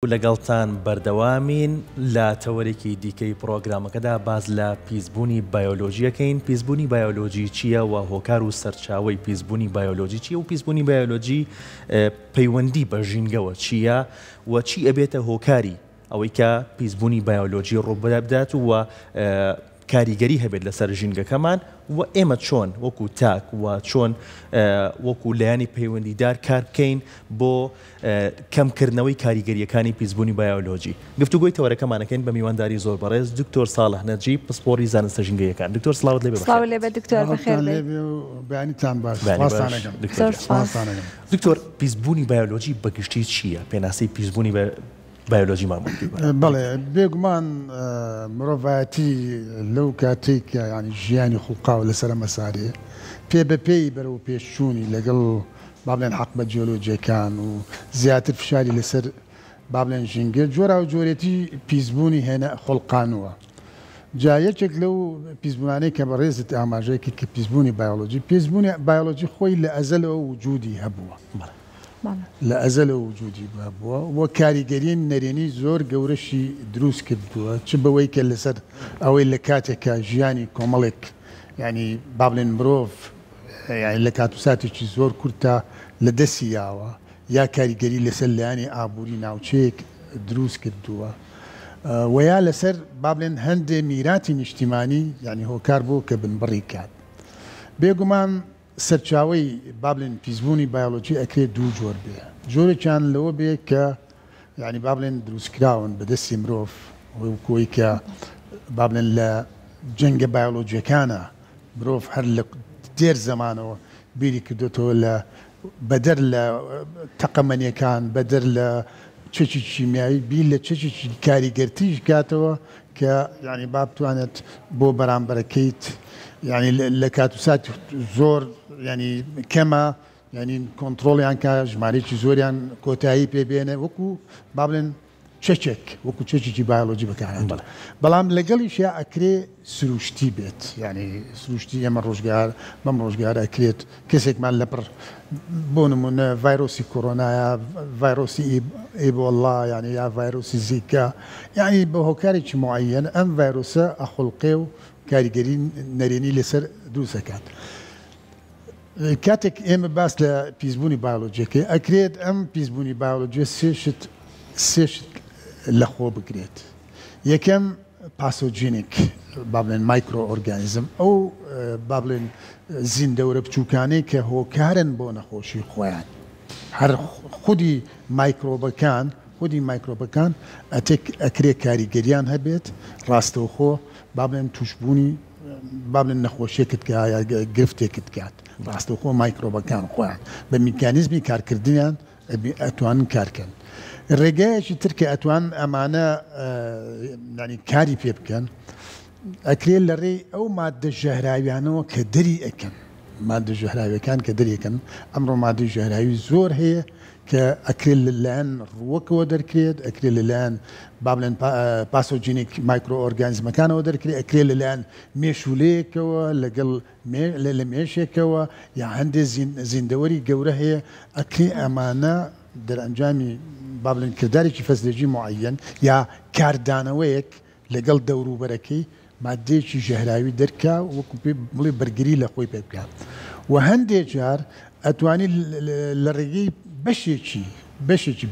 لەگەڵتان بەردەوامین لە تەوەرێکی دیکەی پرۆگرامەکەدا باز لە پیسبوونی بایۆلۆژیەکەین. پیسبوونی بایۆلۆژی چییە و هۆکار و سەرچاوەی پیسبوونی بایۆلۆژی چییە و پیسبوونی بایۆلۆژی پەیوەندی بە ژینگەوە چییە و چی ئەبێتە هۆکاری ئەوەی کە پیسبوونی بایۆلۆژی ڕووبەدە بدات و کاریگەری هەبێت لەسەر ژینگەکەمان و ئێمە چۆن وەکو تاک و چۆن وەکو لایانی پەیوەندیدار کار بکەین بۆ کەمکردنەوەی کاریگەریەکانی پیسبوونی بایۆلۆژی. گفتوگۆی تەوەرەکەمانەکەین بە میوانداری زۆر بەڕێز دکتۆر ساڵح نەجیب پسپۆڕی زانستە ژینگەیەکان. دکتۆر سڵاوت لێ بێ. سڵاو لێ بێ دکتۆر بەخێر بێ. بەیانیتان باش. دکتۆر پیسبوونی بایۆلۆژی بەگشتی چییە؟ پێناسەی پیسبوونی بایۆلۆژی مامۆستی. بەڵێ بێگومان مرۆڤایەتی لەو کاتێک کە ینی ژیانی خوڵقاوە لەسەر مەسارێ پێ بەپێی بەرەو پێشچوونی لەگەڵ با بڵێن حەقبە جیۆلۆجیەکان و زیاتر فشاری لەسەر با بڵێن ژینگە جۆرا و جۆرێتی پیسبوونی هێنە خوڵقانوە. جا یەکێک لەو پیسبوونانەی کە بەڕێزت ئاماژەیە کرد کە پیسبوونی بایۆلۆژی پیسبوونی بایۆلۆژی خۆی لە ئەزەلەوە وجودی هەبووە. لە ئەزەلەوە وجودی بووە وە کاریگەریین نەرێنی زۆر گەورەشی دروست کردووە چ بەوەی کە لەسەر ئەوەی لە کاتێکە ژیانی کۆمەڵێک ینی با بڵێن مرۆڤ لە کات و ساتێکی زۆر کورتە لە دەستی یاوە یا کاریگەری لەسەر لایانی ئابووری ناوچەیەک دروست کردووە و یا لەسەر با بڵێن هەندێ میراتی نیشتیمانی ینی هۆکار بوو کە بنبڕی کات. بێگومان سەرچاوەی با بڵێن پیسبوونی بایۆلۆژی ئەکرێت دوو جۆر بێ. جۆرێکیان لەوە بێ کە ینی با بڵێن دروستکراون بەدەستی مرۆڤ وەکوی کە با بڵێن لە جەنگە بایۆلۆجیەکانە مرۆڤ هەر لە دێر زەمانەوە بیری کردوێتەوە لە بەدەر لە تەقەمەنیەکان بەدەر لە چەکی شیمیایی بیر لە چەکی کاریگەرتیش کاتەوە کە ینی با بتوانێت بۆ بەرامبەرەکەیت ینی لە کات و سات زۆر ینی کەمە ینی کۆنتترۆڵیان کا ژمارەیەکی زۆریان کۆتایی پێبێنێ وەکو با بڵێن چەچێک وەکو چەکێکی بایۆلۆژی بەکارهێنێت. بەڵام لەگەڵیشیا ئەکرێ سروشتی بێت ینی سروشتی ئەمە ڕۆژگار بەم ڕۆژگار ئەکرێت کەسێکمان لەپڕ بۆ نمونە ڤایرۆسی کۆڕۆنایە ڤایرۆسی ئێبۆڵا ینی یا ڤایرۆسی زیکا ینی بە هۆکارێکی معەیەن ئەم ڤایرۆسە ئەخڵقێ و کاریگەری نەرێنی لەسەر دروستەکات. کاتێک ئێمە باس لە پیسبوونی بایۆلۆژیەکەی ئەکرێت ئەم پیسبوونی بایۆلۆژیە سێشت لەخۆ بگرێت. یەکەم پاسۆجینێک با بڵێن مایکرۆ ئۆرگانیزم ئەو با بڵێن زیندەورە بچووکانەی کە هۆکارن بۆ نەخۆشی خۆیان هەر خودی مایکرۆبەکان ئەکرێ کاریگەریان هەبێت ڕاستەوخۆ با بڵێن توشبوونی با بڵێن نەخۆشیەکت کە یا گرفتێکت کات ڕاستەوخۆ مایکرۆبەکان خۆیان بە میکانیزمی کارکردنیان ئەتوانن کارکەن. ڕێگایەکی ترکە ئەتوان ئەمانە ینی کاری پێ بکەن ئەکرێت لە ڕێی ئەو مادە ژەهراویانەوە کە دەری ئەکەن مادە ژەهراویەکان کە دەریەکەن ئەمڕۆ مادەی ژەهراوی زۆر هەیە کە ئەکرێت لەلایەن ڕووەکەوە دەرکرێت ئەکرێت لەلایەن با بڵێن پاسۆجینێک مایکرۆ ئۆرگانیزمەکانەوە دەرکرێت ئەکرێت لەلایەن مێشولەیەکەوە لەگەڵ لە مێشێکەوە یا هەندێک زیندەوەری گەورە هەیە ئەکرێ ئەمانە دەرئەنجامی با بڵێن کردارێکی فەزلێجی معەیەن یا کاردانەوەیەک لەگەڵ دەوروبەرەکەی مادەیەکی ژەهراوی دەرکا وەکو بڵێ بەرگری لە خۆی پێ بکات و هەندێک جار ئەتوانی لە ڕێگەی بەشێکی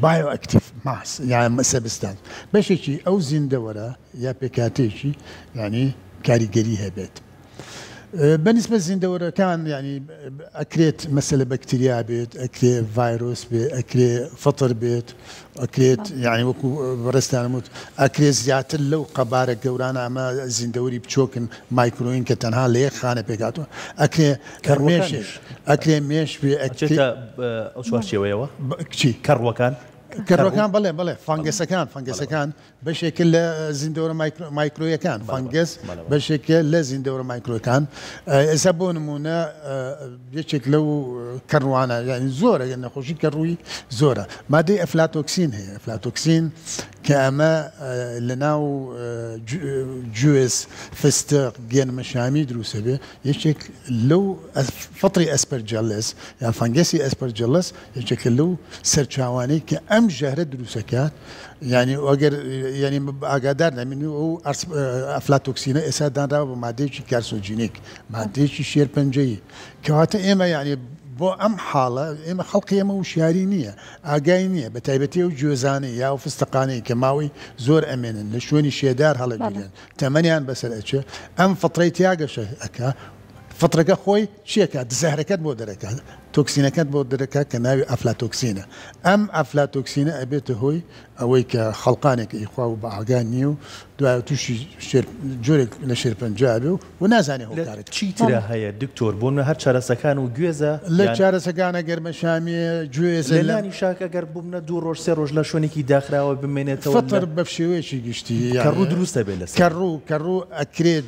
بایۆ ئەکتیڤ ماس یان سەبستان بەشێکی ئەو زیندەوەرە یا پێکاتێکی ینی کاریگەری هەبێت. بەنسبە زیندەوەرەکان ینی ئەکرێت مەسەلە بەکتریا بێت ئەکرێ ڤایرۆس بێت ئەکرێ فەتر بێت ئەکرێت ینی وەکو بەڕێستانموت ئەکرێت زیاتر لەو قەبارە گەورانە ئەمە زیندەوەری بچۆکن مایکرۆین کە تەنها لە یەک خانە پێکاتەوە ئەکرێ کەڕمێشێش ئەکرێ مێش بێ ئەو چوارچێوەیەوە چی کەڕوەکان کەڕەکان بڵێ فەنگەسەکان بەشێکە لە زیندەوەرە مایکرۆیەکان فەنگەس بەشێکە لە زیندەوەرە مایکرۆەکان ئێستا بۆ نمونە یەکێک لەو کەڕوانە یعنی زۆرە نەخۆشی کەڕووی زۆرە مادەی ئەفلاتۆکسین هەیە ئەفلاتۆکسین كأما لناو جوز فستق جين مشامي دروسه به يشك لو فطري اسبرجلس يعني فانجسي اسبرجلس يشك لو سرچاواني كأم جهر دروسكات يعني واگر يعني اقدرنا منه افلاتوكسين اسادان را ماده كارسوجينيك ماده شيربنجي كواتا اما يعني بو ام حاله اما خلقيه مو شارينيه اقاينيه بتايبتي وجوزاني يا وفستقاني كماوي زور امين لشوني شيدار هلا جيران ثمانيان بس الاتش ام فطريتي اقش اكا فترة خوي شيكات زهركات بودركات توكسينكات بودركات كناوي افلاتوكسينه ام افلاتوكسينه ابيت هوي اويك خلقانك اخوا وبعقانيو دو توشي شير جورك لشير بنجابي ونازاني هو كارت چی ترى هيا دكتور بون هر چاره سكان و گوزا لا چاره سكان اگر مشامي جوزا لاني شاك اگر بمنا دو روج سه روج لشوني کی داخرا و بمنته فطر بفشويشي قشتي يعني كرو دروسه بلس كرو اكريت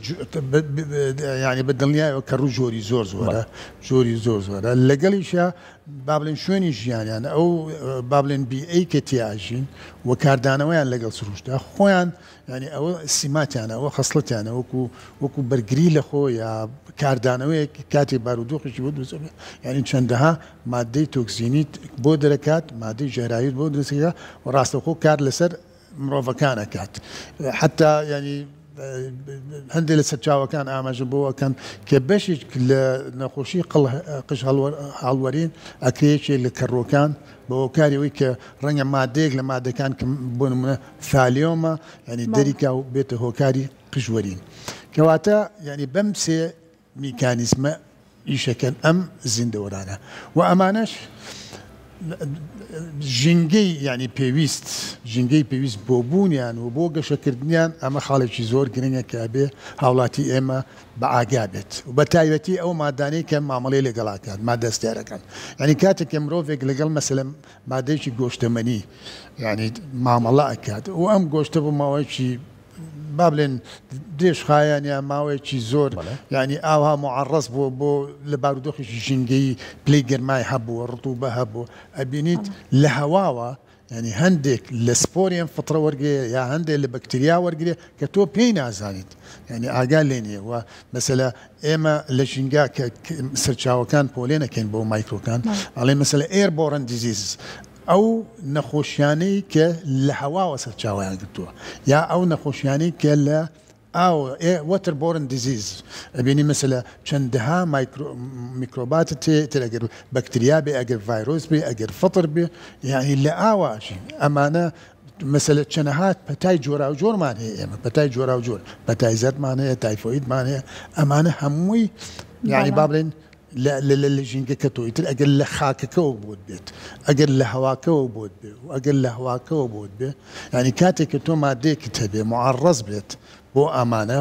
يعني بالدنيا كرو جوري زورز ولا جوري زورز ولا لقليشا بابلن شوني جيان يعني او بابلن بي اي كتياجين وكاردانويان لقل سروشتا خوان يعني او سمات يعني او خصلت يعني وكو برجري لخو يا كاردانوي كاتي بارودوخ بود يعني چندها ماده توكسينيت بودركات ماده جرايد بودرسيا وراستو خو كار لسر مروفكان كات حتى يعني هندي لسه كان اماج بو كان كبش نخوشي قش هالورين اكيش اللي كروكان بو كاري ويك رنج ما ديك لما كان بون ثاليوما يعني دريكا بيته هو كاري قشورين كواتا يعني بمسي ميكانيزم يشكل ام زندورانا وامانش جنگي يعني جنگي بيويست بوبونيان وبوغا شكردنيان اما خالج زور جرينيا كابي هاولاتي اما بعاقابت وبتايبتي او ماداني كم معاملي لقلاكات ما دستيركان يعني كاتك مروفيك لقل مثلا ما ديشي قوشتمني يعني معاملة اكاد وام قوشتبو ما وشي بابلن ديش خايان يا ماوي شي زور يعني اوها معرض بو لبارودوخ جنجي بليجر ما يحبوا الرطوبه هبوا ابينيت لهواوا يعني هندك لسبوريان فتره ورقيه يا هندي لبكتيريا ورقيه كتو بينا زانيت يعني اقال ليني ومثلا اما لشنجا سرچاو كان بولينا كان بو مايكرو كان على مثلا ايربورن ديزيز او نخوشياني كالهواء وسرچاوي قلتوها يا او نخوشياني كلا او ووتر بورن ديزيز بيني مثلا چندها ميكروبات تلاقي بكتيريا بي اجر فيروس بي اجر فطر بي يعني لا اواشي امانه مثلا چنهات بتاي جورا وجور معناها بتاي جورا وجور بتاي زرد معناها تايفويد معناها امانه هموي يعني بابلين لا جينجا كتو اقل خاكك وبود بيت اقل هواك وبود بي واقل هواك وبود بي يعني كاتك تو ما ديك تبي معرض بيت بو امانه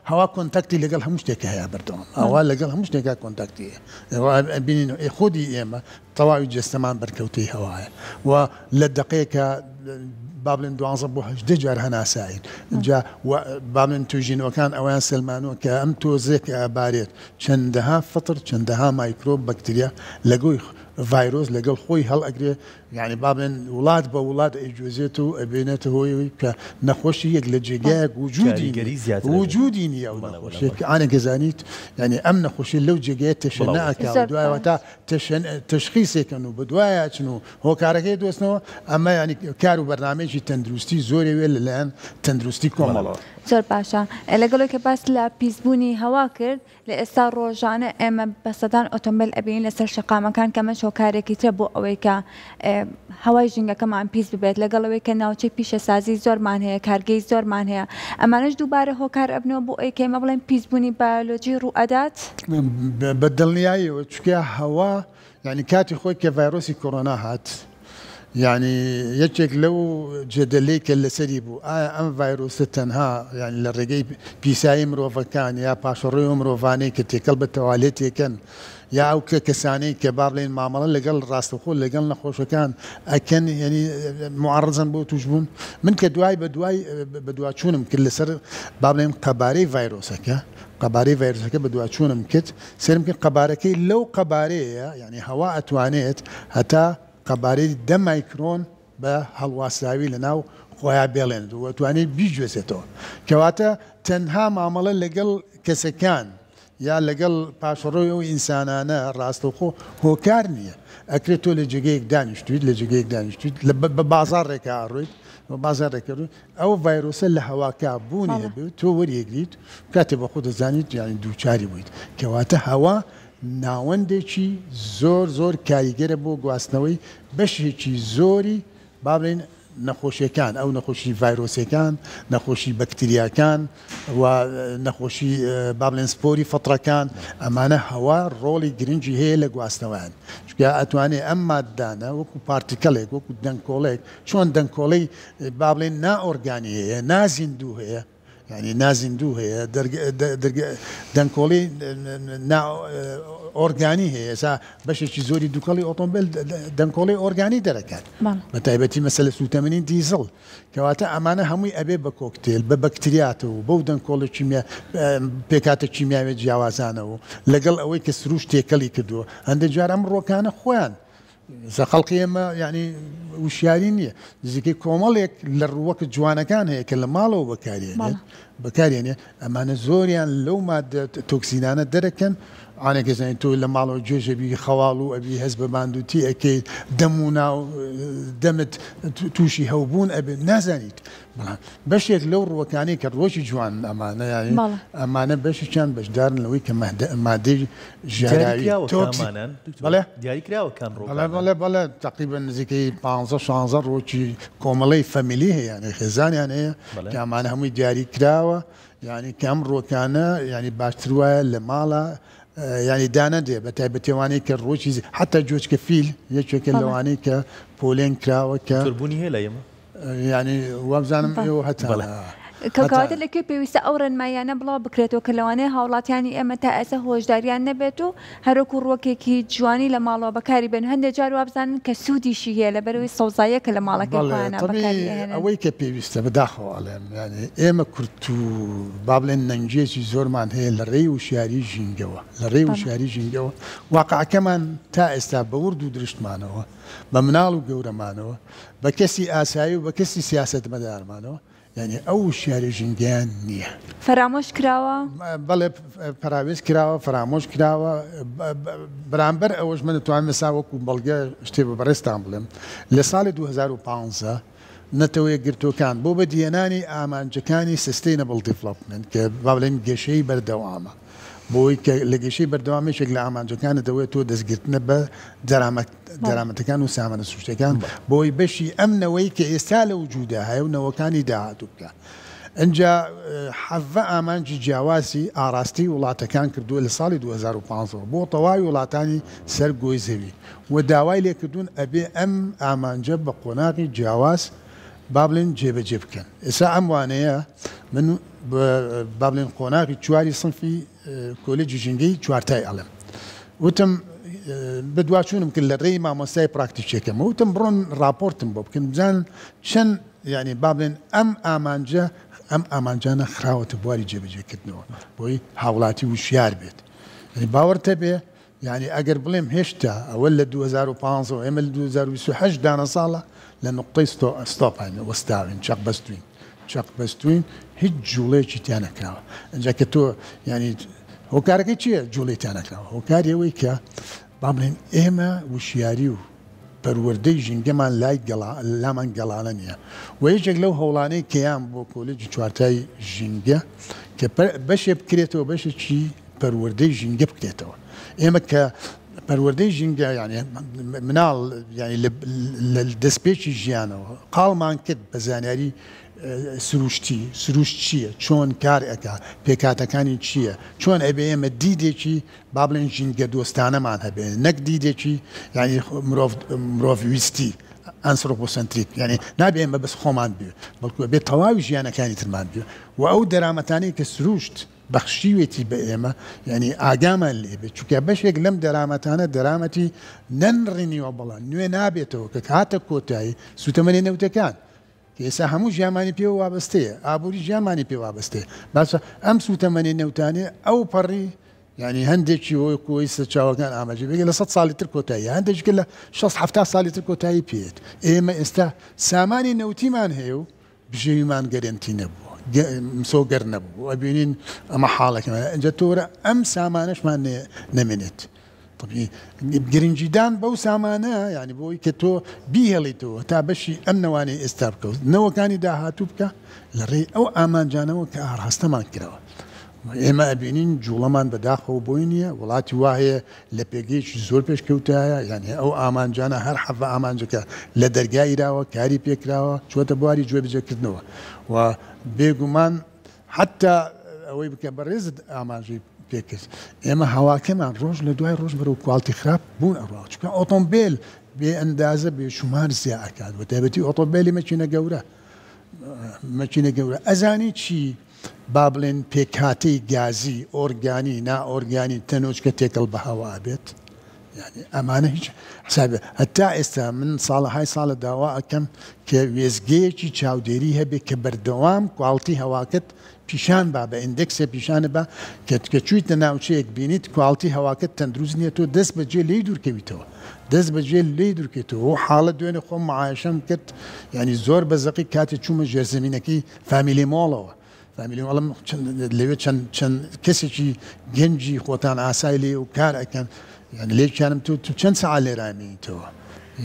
هوا كونتاكتي اللي قالها مش تك يا بردون هوا اللي قالها مش تك كونتاكتي بين خدي اما طواوي جستمان بركوتي هوايا وللدقيقه بابلن دوان صبوها جدجر هنا سايد جا بابلن توجين وكان اوان سلمانو كام توزيك باريت چندها فطر چندها ميكروب بكتيريا لقوي فيروس لقوا خوي هل اقري يعني بابن اولاد باولاد اجوزيتو ابينته هو كنخوشي لجيجاك وجودي او نخوشي انا كزانيت يعني ام نخوشي لو جيجات تشناك دواء وتا تشخيصي كانوا بدوايا شنو هو كاركي دوسنو اما يعني كارو برنامج تندرستي زوري ولا الان تندرستي كومال زور باشا لقالوا كباس لا بيزبوني هواكر لإصار روجانة اما بسدان اوتومبيل ابين لسر شقا مكان كمان شو كاركي تربو اويكا هواي جنگا كمان بيز ببيت لقالوا ويكا ناوچه پیش سازی زور معناها كارگي زور معناها اما نش دوباره هو كار ابنو بو اي كيما بلين بيزبوني بيولوجي رو ادات بدلني اي وشكيا هوا يعني كاتي خوي كفيروسي كورونا هات يعني يجيك لو جدليك اللي سريبو ام فيروس تنها يعني للرجي بيساي مروفكان يا باشوريو مروفاني كتي كلب التواليتي كان يا او كساني كبابلين معامله اللي قال راس الخول اللي قال نخوش كان اكن يعني معرضا بو تجبون من كدواي بدواي شونم كل سر بابلين قباري فيروسك قباري فيروسك بدواي شونم كت سير يمكن قباركي لو قباريه يعني هواء توانيت حتى قباري دم مايكرون بە هەڵواسراوی لەناو خۆیان بێڵێن و توانێت بیگوێزێتەوە کەواتە تەنها مامەڵە لەگەڵ کەسەکان یا لەگەڵ پاشەڕۆی ئەو ئینسانانە ڕاستەوخۆ هۆکار نییە ئەکرێت تۆ لە جێگەیەک دانیشتویت لە جێگەیەک دانیشتویت بە بازار ڕێکا ئاڕۆیت بازار ڕێکردوی ئەو ڤایرۆسە لە هەواکە بوونی هەبێت تۆ وەریەگریت کاتێ بە خۆ دەزانیت یانی دووچاری بوویت کەواتە هەوا ناوەندێکی زۆر کاریگەرە بۆ گواستنەوەی بەشێکی زۆری با بڵێن نەخۆشیەکان ئەو نەخۆشی ڤایرۆسیەکان نەخۆشی بەکتریاکان و نەخۆشی با بڵێن سپۆری فەترەکان ئەمانە هەوا ڕۆڵی گرنگی هەیە لە گواستنەوەیان چونکە ئەتوانێت ئەم ماددانە وەکو پارتیکەڵێک وەکو دەنگکۆڵێک چۆن دەنگکۆڵەی با بڵێن نائۆرگانی هەیە نازیندوو هەیە يعني نازندوو هەیە دەنگکۆڵی ئۆرگانی هەیە ئێستا بەشێکی زۆری دووکەڵی ئۆتۆمبیل دەنگکۆڵی ئۆرگانی دەرەکات بە تایبەتی مەسەلە سوتەمەنی دیزڵ کەواتە ئەمانە هەمووی ئەبێ بە کۆکتێل بە بەکتریاتەوە بەو دەنگکۆڵی پێکاتە کیمیاوێت جیاوازانەوە لەگەڵ ئەوەی کە سروش تێکەڵی کردووە هەندێک جار ئەم ڕۆکانە خۆیان خەڵقی ئێمە یعنی وشیاری نییە نزیکەی کۆمەڵێک لە ڕووەکە جوانەکان هەیە کە لە ماڵەوە بەکارێنێ ئەمانە زۆریان لەو مادە تۆکسینانە دەرەکەن ئاەکە زانین تۆ لە ماڵەوە گوێژەبی خەواڵ و ئەبی هەست بە ماندووتی ئەەکەیت دەم و ناو دەمت تووشی هەوبوون ئەبێ نازانیت بەشێک لەو ڕووەکانی کە ڕۆژی جوان ئەمانە ئەمانە بەشیان بەشدارن لەوەی کە مادەی ژیراوی دیاریکراوە کام بەڵێ تقریبا نزیکەی 15-16 ڕۆکی کۆمەڵەی فەمیلی هەیە یانە خێزانیان هەیە کە ئەمانە هەمووی دیاری کراوە یعنی کەم ڕۆکانە ینی باشتر وایە لە ماڵە ینی دانەدێ بە تایبەتێوانەی کە ڕۆکی حتا جۆچکە فیل یەکێکە لەوانەی کە پۆلێن کراوە کە توربوونی هەیە لە ئێمە ینی وابزانم ئێوە هەتا کەکەواتە لەکوێ پێویستە ئەو ڕێنمایانە بڵاو بکرێتەوە کە لەوانەیە هاوڵاتیانی ئێمە تا ئەسە هۆشداریان نەبێت و هەروەکو ڕووەکێکی جوانی لە ماڵەوە بەکاری بێن هەندێک جار وابزانن کە سوودیشی هەیە لە بەرەوەی سەوزاییە کە لە ماڵەکەیانە ئەوەی کە پێویستە بەداخەواڵێن ینی ئێمە کورت و با بڵێن نەنجێکی زۆرمان هەیە لە ڕێی وشیاری ژینگەوە لە ڕێی وشیاری ژینگەوە واقعەکەمان تا ئێستا بە ورد و درشتمانەوە بە مناڵ و گەورەمانەوە بە کەسی ئاسایی و بە کەسی سیاسەتمەدارمانەوە یعنی ئەو شاری ژینگیان نییە فەرامۆش کراوە بەڵێ پراوێز کراوە فرامۆش کراوە بەرامبەر ئەوەش من دەتوانم ئێستا وەکو بەڵگە شتێ بەڕێستان بڵێم لە ساڵی 2015 نەتەوەیە گرتوەکان بۆ بە دیێنانی ئامانجەکانی sustainable development کە با بڵێن گەشەی بەردەوامە بۆی کە لە گەشەی بەردەوامێشێک لە ئامانجەکانە دەوێت تۆ دەستگرتنە بە دەرامەتەکان و سامانە سوشتەکان بۆی بەشی ئەمنەوەی کە ئێستا لە وجودا هەیە و نەوەکانی داهاتوو بکە ئەجا حەڤە ئامانجی جیاوازی ئاراستی وڵاتەکان کردووە لە ساڵی 2015 بۆ تەواوی وڵاتانی سەر گۆی زەوی و داوای لێکردوون ئەبێ ئەم ئامانجە بە قۆناغی جیاواز با بڵێن جێبەجێ بکەن ئێستا ئەم وانەیە من با بڵێن قۆناغی چواری سنفی کۆلێجی ژینگەی چوارتای ئەڵێم وتم بدواچوونم کرد لە ڕێی مامۆستای پراکتیکێکەمە وتم بڕۆن راپۆرتم بۆ بکەن بزان چەند ینی با بڵێن ئەم ئامانجانە خراوەتە بواری جێبەجێکردنەوە بۆی هاوڵاتی وشیار بێت باوەڕتە بێ یعنی ئەگەر بڵێم هێشتا ئەوە لە 2015 ئێمە لە 2028 دانە ساڵە لە نقطەی ستۆپین وەستاوین چەق بەستوین هیچ جوڵەیەکی تیان نەکراوە ئەنجا کە تۆ ینی هۆکارەکەی چییە جوڵەی تیان نەکراوە هۆکاری ئەوەی کە با بڵێن ئێمە وشیاری و پەروەردەی ژینگەمان لامان گەڵانە نییە و یەکێک لەو هەوڵانەی کەیان بۆ کۆلێجی چوارتای ژینگە کە بەشێ بکرێتەوە بەشێکی پەروەردەی ژینگە بکرێتەوە ئێمە کە پەروەردەی ژینگە یعنی مناڵ ینی لە دەستپێکی ژیانەوە قاڵمان کرد بە زانیاری سروشت چییە چۆن کار ئەکا پێکاتەکانی چییە چۆن ئەبێ ئێمە دیدێکی با بڵێن ژینگە دۆستانەمان هەبێن نەک دیدێکی ینی مرۆڤ ویستی ئەنسۆپۆسنتریک یعنی نابێ ئێمە بەس خۆمان بێ بەڵکو بێت تەواوی ژیانەکانی ترمان بێ و ئەو دەرامەتانەی کە سروشت بەخشیوێتی بە ئێمە ینی ئاگامان لێبێت چونکە بەشێک لەم دەرامەتانە دەرامەتی نەنڕینیوە بەڵام نوێ نابێتەوە کە هاتە کۆتایی سوتەمەنی نەوتەکان ئێستا هەموو ژیانمانی پێوە وابەستەیە ئابووری ژیانمانی پێ وابەستەیە باشە ئەم سوتەمەنی نەوتانێ ئەو پەڕی يعني هندێکی ئەوی کۆی چاوەکان ئاماژە بێت لە 100 ساڵی تر کۆتاییە هەندێکی لە 60-70 ساڵی تر کۆتایی پێێت ئێمە ئێستا سامانی نەوتیمان هەیە و بژێویمان گەرنتی نەبووە مسۆگەر نەبوو ئەبینین ئەمە حاڵەکەمان ئەنجە تۆرە ئەم سامانەشمان نەمێنێت طبعی گرنجیدان بەو سامانە یعنی بۆی کە تۆ بیهێڵیتەوە تا بەشی ئەم نەوانەی ئێستا بکەوت نەوەکانی داهاتوو بکە لە ڕێی ئەو ئامانجانەوە کە ئاڕاستەمان کراوە ئێمە ئەبینین جوڵەمان بەداخەوە بۆی نییە وڵاتی وایە لە پێگەیەکی زۆر پێشکەوتایە یعنی ئەو ئامانجانە هەر حەفە ئامانجەکە لە دەرگایراوە کاری پێکراوە چوەتە بواری گوێبجێکردنەوە و بێگومان حتا ئەوەی بکە بەڕێزت ئاماژەی پێکرد ئێمە هەواکەمان ڕۆژ لە دوای ڕۆژ بەرەو کوالتی خراپ بوون ئەڕوا چکە ئۆتۆمبیل بێ ئەندازە بێ شومار زیاد ئەکات و تایبەتی ئۆتۆمبیلی مەچینە گەورە ئەزانی چی با بڵێن پێکهاتەی گازی ئۆرگانی نائۆرگانی تەنۆچکە تێکەڵ بە هەوا بێت یعنی ئەمانە هیچ حسابێ هەتا ئێستا من ساڵەهای ساڵە داوا ئەەکەم کە وێزگەیەکی چاودێری هەبێت کە بەردەوام کوالتی هەواکەت پیشان با بە ئیندێکسێ پیشانە بە کە چوویتە ناوچەیەک بینیت کوالتی هەواکەت تەندروست نییە تۆ دەست بەجێ لێی دوورکەویتەوە دەست بەجێ لێی دوورکەیتەوە و حاڵە دوێنێ خۆم معایشەم کرد ینی زۆر بەزەقی کاتێک چوومە ژێرزەمینەکەی فامیلی مۆڵەوە فامیلیڵم لەوێ چەند کەسێکی گەنجی خۆتان ئاسای لێ و کار ئەەکەن یعنی لێکیانم تو چەند سەعات لێرامێنیتەوە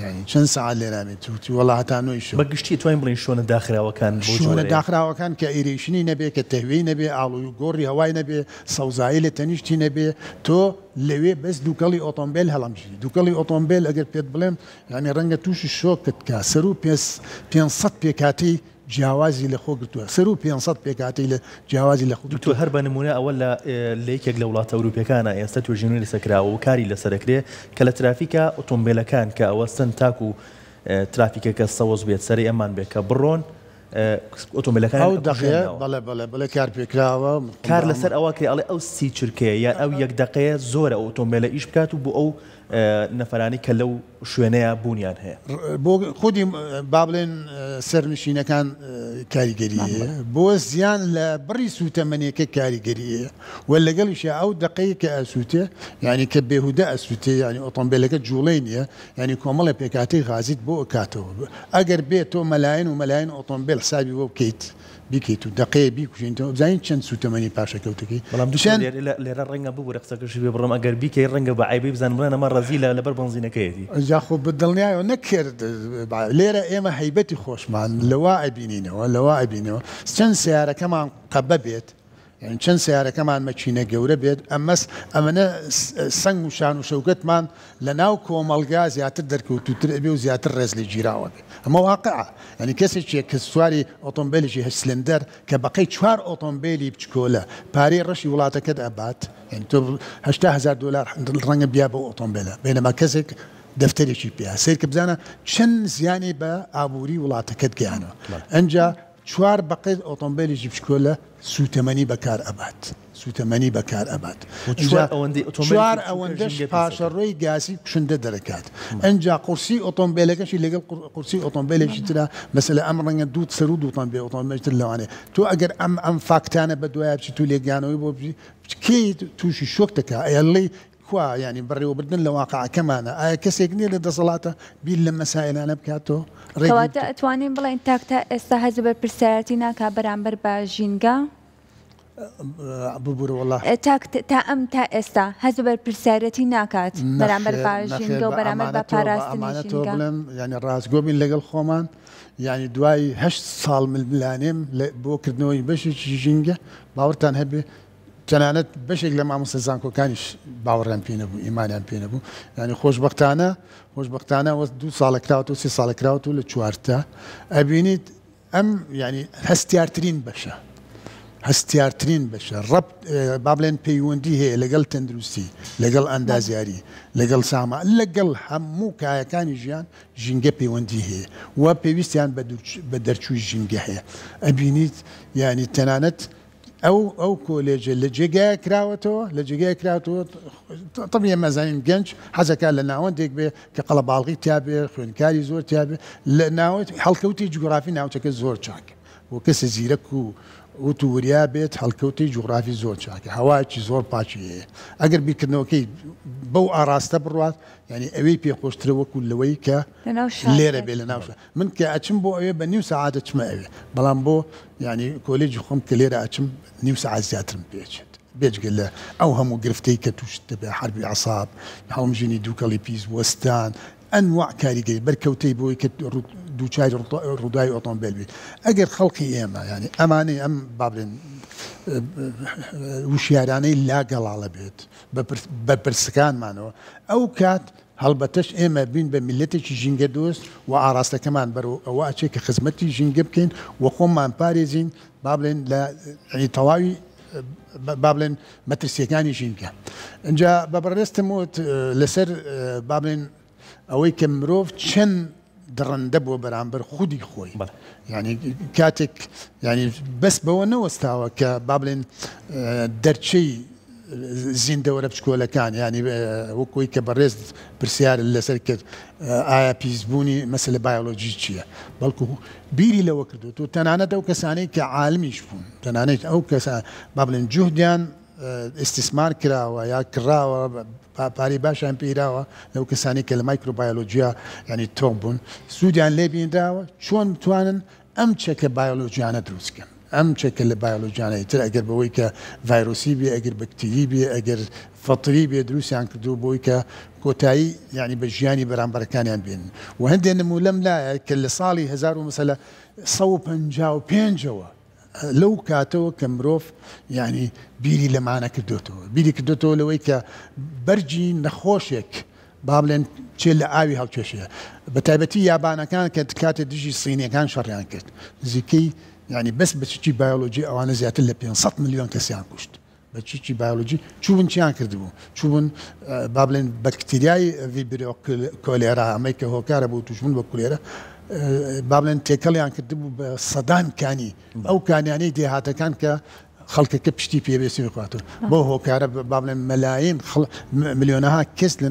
یعنی چەند سەعات لێرامێت توتی وەڵا هەتا نۆیشەوە بەگشتی توانین بڵین شۆنە داخراوەکان شۆنە داخراوەکان کە ئیرێشنی نەبێ کە تەهوێی نەبێ ئاڵوی گۆڕی هەوای نەبێ سەوزایی لە تەنیشتی نەبێ تۆ لەوێ بەس دووکەڵی ئۆتۆمبیل هەڵەمژی دووکەڵی ئۆتۆمبیل ئەگەر پێت بڵێم ینی ڕەنگە تووشی شۆکت کا سەر و 500 پێکاتی جیاوازی لە خۆ گرتووە سەر و 500 پێکاتی لە جیاوازی لە خۆ تو هەر بە نمونە ئەوە لە یەکێک لە وڵاتە ئەوروپیەکانە ئێستا توێژینەوەی لەسەرکراوە و کاری لەسەرکرێ کە لە ترافیکە ئۆتۆمبیلەکان کە ئەوەستن تاکو و ترافیکەکە سەوز بێت سەری ئەمان بێت کە بڕۆن ئۆتۆمبیلەکان ئەو دەقەیە بەڵێ کار پێکراوە کار لەسەر ئەوە کرێ ئەڵێ ئەو 30 چرکەیە یان ئەو یەک دقەیە زۆرە ئۆتۆمبیلە ئیش بکات و بۆ ئەو نەفەرانی کە لەو شوێنەیە بوونیان هەیە بۆ خودی با بڵێن سەرنشینەکان کاریگەریە بۆ زیان لە بڕی سوتەمەنیەکە کاریگەریە و لەگەڵیشە ئەو دقەیە کە ئەسووتێ ینی کە بێهودە ئەسووتێ ینی ئۆتۆمبیلەکە جوڵەی نییە ینی کۆمەڵە پێکاتی غازیت بۆ ئەکاتەوە ئەگەر بێت تۆ مەلایەن و مەلایەن ئۆتۆمبیل حسابی بۆ بکەیت بیکەیت و دقەیە بیکوژینەوە بزانین چەند سوتەمەنی پاشەکەوتەکەی بەڵام لێرە ڕەنگە بوو قسەکەشی بێ بڕم ئەگەر بیکەی ڕەنگە بە عیبی بزان بڵێن ئەمە ڕەزیلە لەبەر بنزینەکەیەتی جاخۆ بدڵنیایەوە نەکرد لێرە ئێمە هەیبەتی خۆشمان لەوا ئەبینینەوە چەند سیارەکەمان قەبە بێت یعنی چەند سیارەکەمان مەچینە گەورە بێت ئەمەنە سنگ و شان و شەوکەتمان لە ناو کۆمەڵگا زیاتر دەرکەوتوتر ئەبێ و زیاتر ڕێز لێ گیراوە بێت ئەمە واقعە ینی کەسێکێک کە سواری ئۆتۆمبیلێکی هەسلندەر کە بەقەی 4 ئۆتۆمبیلی بچکۆلە پارەی ڕەشی وڵاتەکەت ئەبات یعنی تۆ $80,000 ڕەنگە بیا بە ئۆتۆمبیلە بینەما کەسێک دەفتەرێکی پێ سیرکە بزانە چەند زیانی بە ئابووری وڵاتەکەت گەیانەوە ئەنجا 4 بەقەی ئۆتۆمبیلیشی بچکۆلە سوتەمەنی بەکار ئەبات سوتەمەنی بەکار ئەبات چوار ئەوەندەش پاشەڕۆی گازی کوشندە دەرەکات ئەنجا قورسی ئۆتۆمبیلەکەشی لەگەڵ قورسی ئۆتۆمبیلێکی ترا مەسەلە ئەم ڕەنگە دوو سەر و دووتان بێ ئۆتۆمبیلتر لەوانێ تۆ ئەگەر ئەم فاکتانە بە دوایە بچیت و لێگانەوەی بۆ کێ تووشی شۆک دەکا ئەڵێ خوا ینی بەڕێوەبردن لە واقعەکەمانە ئایا کەسێک نییە لە دەسەڵاتە بیر لە مەسائلانە بکاتەوە کەواتە ئەتوانین بڵێن تاکتە ئێستا هەز بە پرسیارەتی ناکا بەرامبەر بە ژینگە تا ئەم تا ئێستا هەز بەر پرسیارەتی ناکات بەرامبەر بە ژینگە و بەرامبەر بە پاراستنی ژینگە ینی ڕاستگۆبین لەگەڵ خۆمان ینی دوای 8 ساڵ ململانێم بۆکردنەوەی بەشێکی ژینگە باوەڕتان هەبێ تەنانەت بەشێک لە مامۆستا زانکۆکانیش باوەڕیان پێ نەبوو ئیمانیان پێ نەبوو ینی خۆشبەختانە 2 ساڵە کراوەوە 3 ساڵە کراوەوە لە چوارتە ئەبینیت ئەم ینی هەستیارترین بەشە ڕەب با بڵێن پەیوەندی هەیە لەگەڵ تەندروستی لەگەڵ ئەندازیاری لەگەڵ ساما لەگەڵ هەموو کایەکانی ژیان ژینگە پەیوەندی هەیە و پێویستیان بە دەرچووی ژینگە هەیە ئەبینیت ینی تەنانەت ئەو کۆلێجە لە جێگای کراوەتەوە طبیعە مەزانین گەنج حەزەکە لە ناوەندێک بێ کە قەڵەباڵغی تیا بێ خوێندکاری زۆر تیا بێ لە ناوەت هەڵکەوتی جوگرافی ناوچەکە زۆر چاک و کەسە زیرەک و وتوریا بێت هەڵکەوتی جوغرافی زۆر چاکە هەوایکی زۆر پاچی هەیە ئەگەر بیرکردنەوەکەی بەو ئاراستە بڕوات یعنی ئەوەی پێخۆشترە وەکو لەوەی کە لێرە بێ لە ناوشە من کە ئەچم بۆ ئەوێ بە نیو سەعاتە چمە ئەوێ بەڵام بۆ یعنی کۆلێجی خۆم کە لێرە ئەچم نیو سەعات زیاترم پێچێت بێجگەل لە ئەو هەموو گرفتەی کە توش دەبێ حربی عەساب هەڵمژینی دووکەڵی پیس وەستان ئەنواع کاریگەری بەرکەوتەی بۆی کە دووچاری ڕووداوی ئۆتۆمبیل بێت ئەگەر خەڵقی ئێمە ینی ئەمانەی ئەم با بڵێن وشیارانەی لا گەڵاڵە بێت بە پرسەکانمانەوە ئەو کات هەڵبەتەش ئێمە بین بە میلەتێکی ژینگە دۆست و ئاراستەکەمان بەرەوە ئەوە ئەچێت کە خزمەتی ژینگە بکەین و خۆمان پارێزین با بڵێن لە تەواوی با بڵێن مەترسیەکانی ژینگە اینجا بەبڕێستم وت لەسەر با بڵێن ئەوەی کە مرۆڤ چەند دڕندە بۆ بەرامبەر خودی خۆی ینی کاتێک ینی بەس بەوە نەوەستاوە کە با بڵێن دەرچەی زیندەوەرە بچکۆلەکان ینی وەکوی کە بەڕێز پرسیار لەسەر کرد ئایا پیسبوونی مەسەلە بایۆلۆژی چییە بەڵکو بیری لەوە کردووە و تەنانەت ئەو کەسانەی کە عالمیش بوون تەنانەت ئەو کەسە با بڵێن جوهدیان ئیستیسمار کراوە یا کراوە پارەی باشیان پێراوە لەو کەسانی کە لە مایکرۆبایۆلۆژیا ینی تۆپ بوون سوودیان لێ بینراوە چۆن بتوانن ئەم چەکە بایۆلۆژیانە دروستکەن ئەم چەکە لە بایۆلۆژیانەی تر ئەگەر بەوەی کە ڤایرۆسی بێ ئەگەر بەکتری بێ ئەگەر فەتری بێ دروستیان کردو بۆی کە کۆتایی ینی بە ژیانی بەرامبەرەکانیان بێنن و هەندێک نمو لەم لایە کە لە ساڵی 1955ەوە لەو کاتەوە کە مرۆڤ ینی بیری لەمانە کردوێتەوە بیری کردوێتەوە لەوەی کە بەرجی نەخۆشێک با بڵێن چێ لە ئاوی هەڵکێشەیە بە تایبەتی یابانەکان کە کاتێ دژی سینیەکان شەڕیان کرد نزیکەی ینی بەس بە چی بایۆلۆژی ئەوانە زیاتر لە 500 میلیۆن کەسیان کوشت بە چی بایۆلۆژی چوون چیان کردبوو چوون با بڵێن بەکتریای ڤیبریۆ کۆلێرا ئەمەی کە هۆکارە بوو توشبوون بە کولێرە با بڵێن تێکەڵیان کردبوو بە سەدان کانی ئەو کانیانەی دێهاتەکان کە خەڵکەکە پشتی پێوێستی بخواتەوە بۆ هۆکارە با بڵێن مەلایین ملیۆنەها کەس لە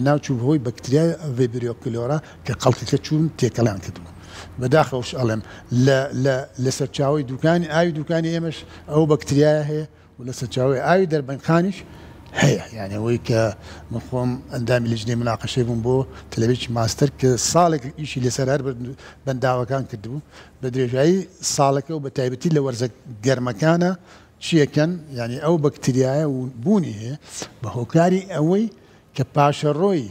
ناوچوو هۆی بەکتریای ڤیبریۆ کولێرا کە خەڵکەکە چوون تێکەڵیان کردبوو بەداخەوش ئەڵێم لە سەرچاوی دوکانی ئاوی دوکانی ئێمەش ئەو بەکتریایە هەیە و لە سەرچاوی ئاوی دەربەنخانیش هەیە یعنی ئەوەی کە من خۆم ئەندامی لیژنەی مناقەشەی بووم بۆ تەلەڤیزیۆنی ماستەر کە ساڵێک ئیشی لەسەر هەر بەنداوەکان کردبوو بە درێژایی ساڵەکە و بە تایبەتی لە وەرزە گەرمەکانە چیەکەن ینی ئەو بەکتریایە و بوونی هەیە بە هۆکاری ئەوەی کە پاشەڕۆی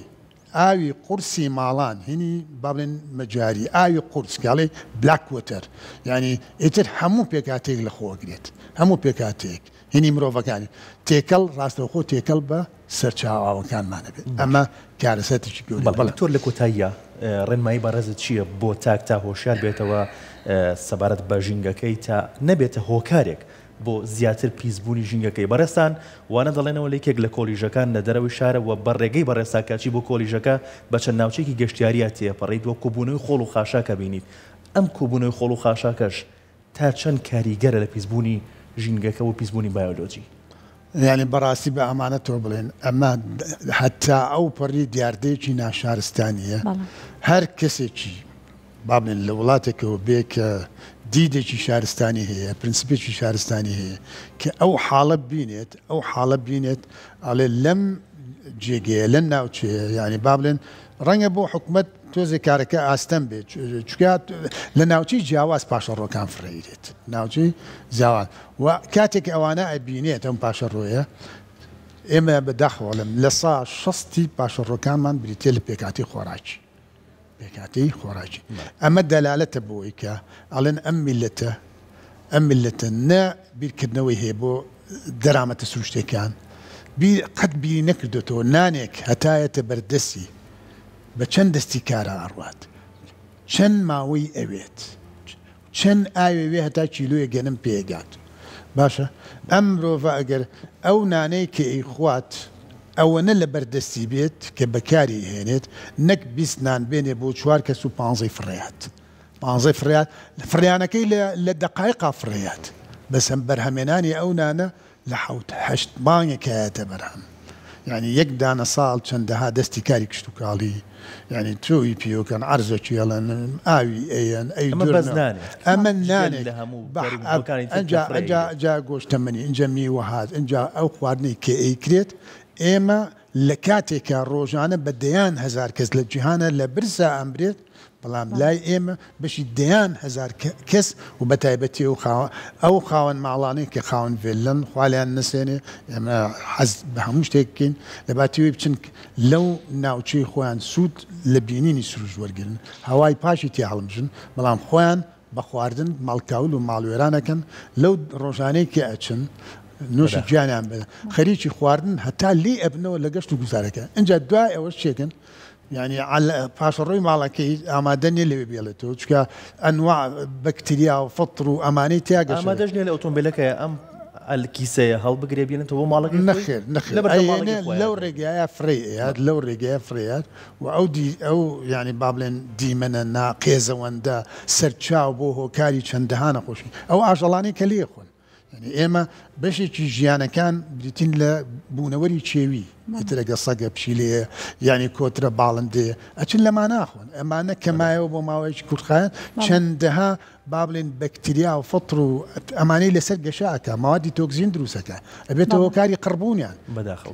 ئاوی قورسی ماڵان هینی با بڵێن مەجاری ئاوی قورس کاڵێ بلاک وۆتەر ینی ئیتر هەموو پێکاتێک لە خۆگرێت هەموو پێکاتێک هینی مرۆڤەکانی تێکەڵ ڕاستەوخۆ تێکەڵ بە سەرچاوەکانمانە بێت ئەمە کارەسەتێکی گەورە تۆر لە کۆتاییە ڕێنمایی بەڕێزت چییە بۆ تاک تا هۆشیار بێتەوە سەبارەت بە ژینگەکەی تا نەبێتە هۆکارێک بۆ زیاتر پیسبوونی ژینگەکەی بەڕێستان وانە دەڵێنەوە لەیکێک لە کۆلیژەکان لە دەرەوەی شارە و بەڕێگەی بەڕێستاکاچی بۆ کۆلیژەکە بە چەند ناوچێکی گەشتیاریە تێپەڕیت وە کوبوونەوەی خۆڵ و خاشاکە بینیت ئەم کوبوونەوەی خۆڵ و خاشاکەش تا چەند کاریگەرە لە پیسبوونی ژینگەکە و پیسبوونی بایۆلۆجی یعنی بەڕاستی بە ئەمانە تۆ بڵێن ئەمە هەتا ئەو پەڕی دیاردەیەکی ناشارستانیە هەر کەسێکی با بڵێن لە وڵاتێکەوە بێ کە دیدێکی شارستانی هەیە پرینسیپێکی شارستانی هەیە کە ئەو حاڵە بینێت ئەڵێ لەم جێگەیە لە ناوچەیە ینی با بڵێن ڕەنگە بۆ حکومەت تۆزێ کارەکە ئاستەم بێت چکات لە ناوچەی جیاواز پاشەڕۆکان فڕێدێت ناوچەی جیاواز و کاتێک ئەوانە ئەبینێت ئەم پاشەڕۆیە ئێمە بەداخەوەڵم لە سا 60 پاشەڕۆکانمان بریتێ لە پێکاتی خۆراکی ئەمە دەلالەتە بۆی کە ئەڵێن ئەم میلەتە نە بیرکردنەوەی هەیە بۆ دەرامەتە سروشتەکان قەت بیری نەکردێتەوە نانێک هەتایەتە بەردەستی بە چەند دەستی کارە ئەڕوات چەند ماوەی ئەوێت چەند ئاوێ هەتا کیلۆیە گەنم پێگات باشە ئەم مرۆڤە ئەگەر ئەو نانەی کە ئەیخوات ئەوەنە لە بەردەستی بێت کە بەکاری هێنێت نەک 20 نان بێنێ بۆ 4 کەس و 15 فڕێات 15 فڕێات فڕیانەکەی لە دەقایقا فڕێات بەسم بەرهەمێنانی ئەو نانە لە 7-8 مانگێک هەیەتە بەرهەم يعني یەک دانە ساڵ چەندەها دەستی کاری کشت و کاڵی يعني تۆی پیوکەن عەرزێکی هێڵن ئاوی ئەیەن ئەی ئەمە نانێت ئەنجا گۆشتە منی ئەنجا میوە هات ئەنجا ئەو خواردنەی کە ئەیکرێت ئێمە لە کاتێکە ڕۆژانە بە دەیان هەزار کەس لە جیهانە لە برسا ئەمرێت بەڵام لای ئێمە بەشی دەیان هەزار کەس و بە تایبەتی ئەو خاوەن ماڵانەی کە خاوەن ڤێلن خوالیان نەسێنێ ئێمە حەز بە هەموو شتێک بکەین لە باتیوی بچن لەو ناوچەی خۆیان سوود لە بینینی سروش وەرگرن هەوای پاشی تێ هەڵمژن بەڵام خۆیان بە خواردن ماڵکاول و ماڵوێرانەکەن لەو ڕۆژانەی کە ئەچن نوۆشی گیانیان بێت خەریکی خواردن هەتا لێ ئەبنەوە لە گەشت و گوزارەکە ئەنجا دوای ئەوەش چێکن يعني على پاشڕۆی ماڵەکەی ئامادە نیە لەوێ بێڵێتەوە چکە ئەنواع بەکتریا و فەتر و ئەمانەی تیاگەشت ئامادەش نیە لە ئۆتۆمبیلەکە ئەم کیسەیە هەڵبگرێ بێنێتەوە ماڵەکەی نەخێر لەو ڕێگایە فرێیات لەو ڕێگایە فرێات و ئەو ینی با بڵێن دیمەنە ناقێزەوەندە سەرچاو بۆ هۆکاری چەندەها نەخۆشی ئەو ئاژەڵانی کە لێ خۆن ئێمە بەشێکی ژیانەکان بریتین لە بوونەوەری چێوی ئیترەگە سەگە پشیلەیە ینی کۆترە باڵندەیە ئەچن لەما ناخۆن ئەمانە کەمایەوە بۆ ماوەیەکی کورتخایەن چەندەها با بڵێن بەکتریا و فەتر و ئەمانەی لەسەر گەشاکە ماوەدی تۆکزین دروستەکە ئەبێتەوە کاری قڕبوونیان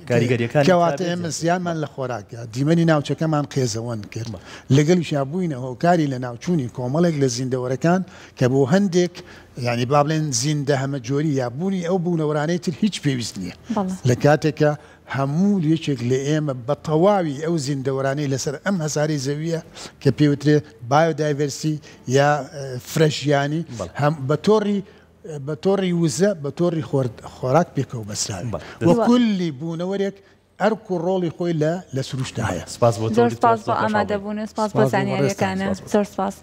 کاریگەریەکان کەواتە ئێمە زیانمان لە خۆراکە دیمەنی ناوچەکەمان قێزەوەند کرد لەگەڵیشیا بووینە هۆکاری لە ناوچوونی کۆمەڵێک لە زیندەوەرەکان کە بۆ هەندێک ینی با بڵێن زیندە هەمە جۆری یابوونی ئەو بوونەوەرانەی تر هیچ پێویست نییە لە کاتێکە هەموو یەکێک لە ئێمە بە تەواوی ئەو زیندەوەرانەی لەسەر ئەم هەزاری زەویە کە پێوترێ بایۆدایڤەرسی یا فرەشیانی بە تۆڕی وزە بە تۆڕی خۆراک پێکەوە بەسراوی وە کولی بوونەوەرێک ئەرک و ڕۆڵی خۆی لە سروشتە هەیە زۆر سپاس بۆ ئامادەبوون سپاس بۆ زانیاریەکانە زۆر سپاس